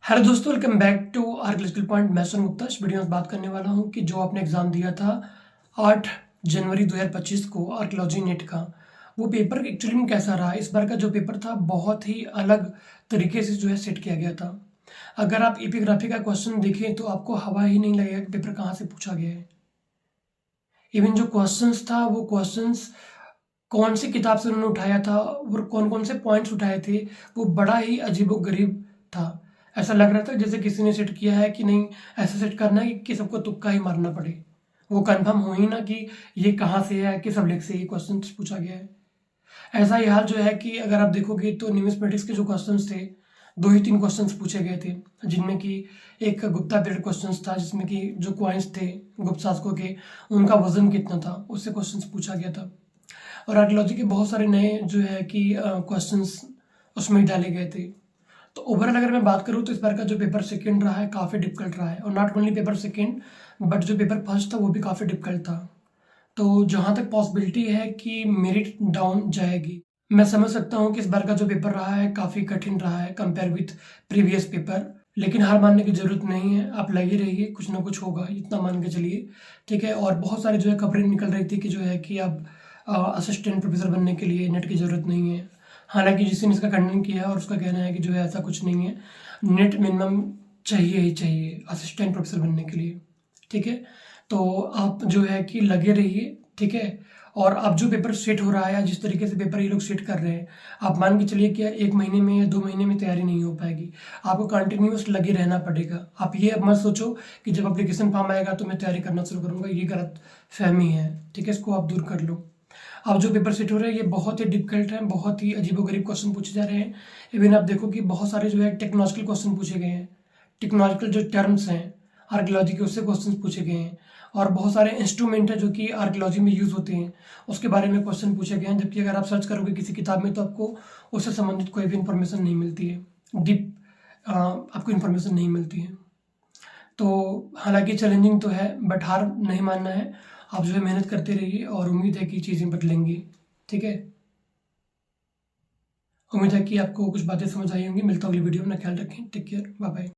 Hello दोस्तों, welcome back to archaeological point. मैं सुन गुप्ता। इस वीडियो में बात करने वाला हूं कि जो आपने एग्ज़ाम दिया था 8 जनवरी 2025 को आर्कियोलॉजी नेट का, वो पेपर एक्चुअली में कैसा रहा। इस बार का जो पेपर था बहुत ही अलग तरीके से जो है सेट किया गया था। अगर आप एपिग्राफी का क्वेश्चन देखें तो आपको हवा ही नहीं लगेगा कि पेपर कहाँ से पूछा गया है। इवन जो क्वेश्चंस था वो क्वेश्चंस कौन सी किताब से उन्होंने उठाया था और कौन कौन से पॉइंट्स उठाए थे, वो बड़ा ही अजीबोगरीब था। ऐसा लग रहा था जैसे किसी ने सेट किया है कि नहीं, ऐसा सेट करना है कि सबको तुक्का ही मारना पड़े। वो कंफर्म हो ही ना कि ये कहाँ से है, किस सब्जेक्ट से ये क्वेश्चन पूछा गया है। ऐसा ही हाल जो है कि अगर आप देखोगे तो न्यूमिस्मेटिक्स के जो क्वेश्चंस थे, 2 ही 3 क्वेश्चंस पूछे गए थे, जिनमें कि एक गुप्ता पीरियड क्वेश्चंस था जिसमें कि जो कॉइन्स थे गुप्त शासकों के, उनका वजन कितना था, उससे क्वेश्चंस पूछा गया था। और आर्कियोलॉजी के बहुत सारे नए जो है कि क्वेश्चंस उसमें डाले गए थे। तो ओवरऑल अगर मैं बात करूँ तो इस बार का जो पेपर सेकंड रहा है काफ़ी डिफिकल्ट रहा है, और not only paper second but जो पेपर फर्स्ट था वो भी काफ़ी डिफिकल्ट था। तो जहाँ तक पॉसिबिलिटी है कि मेरिट डाउन जाएगी, मैं समझ सकता हूँ कि इस बार का जो पेपर रहा है काफ़ी कठिन रहा है कंपेयर विथ प्रीवियस पेपर। लेकिन हार मानने की ज़रूरत नहीं है, आप लगे रहिए, कुछ ना कुछ होगा, इतना मान के चलिए। ठीक है। और बहुत सारी जो है खबरें निकल रही थी कि जो है कि अब असिस्टेंट प्रोफेसर बनने के लिए नेट की ज़रूरत नहीं है। हालांकि जिसने इसका खंडन किया है और उसका कहना है कि जो है ऐसा कुछ नहीं है, नेट मिनिमम चाहिए ही चाहिए असिस्टेंट प्रोफेसर बनने के लिए। ठीक है। तो आप जो है कि लगे रहिए। ठीक है। और अब जो पेपर सेट हो रहा है या जिस तरीके से पेपर ये लोग सेट कर रहे हैं, आप मान के चलिए कि 1 महीने में या 2 महीने में तैयारी नहीं हो पाएगी। आपको कंटिन्यूस लगे रहना पड़ेगा। आप ये मत सोचो कि जब एप्लीकेशन फॉर्म आएगा तो मैं तैयारी करना शुरू करूँगा, ये गलत फहमी है। ठीक है, इसको आप दूर कर लो। अब जो पेपर सेट हो रहे हैं ये बहुत ही डिफिकल्ट है, बहुत ही अजीबोगरीब क्वेश्चन पूछे जा रहे हैं। इवन आप देखो कि बहुत सारे जो है टेक्नोलॉजिकल क्वेश्चन पूछे गए हैं। टेक्नोलॉजिकल जो टर्म्स हैं आर्कियोलॉजी के, उससे क्वेश्चन पूछे गए हैं। और बहुत सारे इंस्ट्रूमेंट है जो कि आर्कियोलॉजी में यूज़ होते हैं, उसके बारे में क्वेश्चन पूछे गए हैं। जबकि अगर आप सर्च करोगे किसी किताब में तो आपको उससे संबंधित कोई भी इंफॉर्मेशन नहीं मिलती है, डीप आपको इन्फॉर्मेशन नहीं मिलती है। तो हालांकि चैलेंजिंग तो है बट हार नहीं मानना है। आप जो है मेहनत करते रहिए और उम्मीद है कि चीज़ें बदलेंगी। ठीक है। उम्मीद है कि आपको कुछ बातें समझ आई होंगी। मिलता हूँ अगली वीडियो में। अपना ख्याल रखें। Take care. Bye bye.